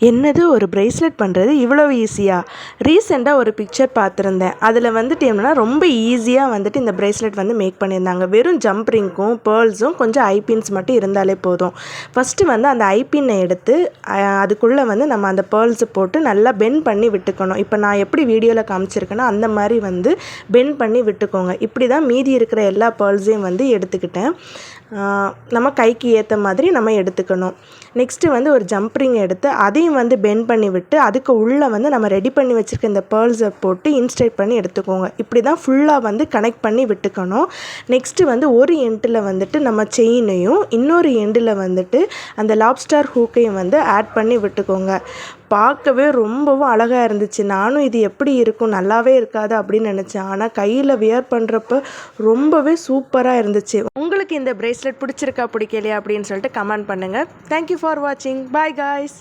என்னது ஒரு பிரேஸ்லெட் பண்ணுறது இவ்வளோ ஈஸியாக? ரீசெண்டாக ஒரு பிக்சர் பார்த்துருந்தேன். அதில் வந்துட்டு என்னன்னா ரொம்ப ஈஸியாக வந்துட்டு இந்த பிரேஸ்லெட் வந்து மேக் பண்ணியிருந்தாங்க. வெறும் ஜம்ப் ரிங்கும் பேர்ல்ஸும் கொஞ்சம் ஐபின்ஸ் மட்டும் இருந்தாலே போதும். ஃபஸ்ட்டு வந்து அந்த ஐபின்னை எடுத்து அதுக்குள்ளே வந்து நம்ம அந்த பேர்ல்ஸை போட்டு நல்லா பெண்ட் பண்ணி விட்டுக்கணும். இப்போ நான் எப்படி வீடியோவில் காமிச்சிருக்கேன்னா அந்த மாதிரி வந்து பெண்ட் பண்ணி விட்டுக்கோங்க. இப்படி தான் மீதி இருக்கிற எல்லா பேர்ல்ஸையும் வந்து எடுத்துக்கிட்டேன். நம்ம கைக்கு ஏற்ற மாதிரி நம்ம எடுத்துக்கணும். நெக்ஸ்ட்டு வந்து ஒரு ஜம்ப் ரிங் எடுத்து அதையும் வந்து பெண்ட் பண்ணி விட்டு அதுக்கு உள்ளே வந்து நம்ம ரெடி பண்ணி வச்சுருக்க இந்த பேர்ல்ஸை போட்டு இன்ஸ்ட்ரேட் பண்ணி எடுத்துக்கோங்க. இப்படி தான் ஃபுல்லாக வந்து கனெக்ட் பண்ணி விட்டுக்கணும். நெக்ஸ்ட்டு வந்து ஒரு எண்டில் வந்துட்டு நம்ம செயினையும் இன்னொரு எண்டில் வந்துட்டு அந்த லாப்ஸ்டார் ஹூக்கையும் வந்து ஆட் பண்ணி விட்டுக்கோங்க. பார்க்கவே ரொம்பவும் அழகாக இருந்துச்சு. நானும் இது எப்படி இருக்கும், நல்லாவே இருக்காது அப்படின்னு நினச்சேன். ஆனால் கையில் வியர் பண்ணுறப்ப ரொம்பவே சூப்பராக இருந்துச்சு. உங்களுக்கு இந்த பிரேஸ்லெட் பிடிச்சிருக்கா பிடிக்கலையா அப்படின்னு சொல்லிட்டு கமெண்ட் பண்ணுங்கள். தேங்க்யூ ஃபார் வாட்சிங். Bye guys.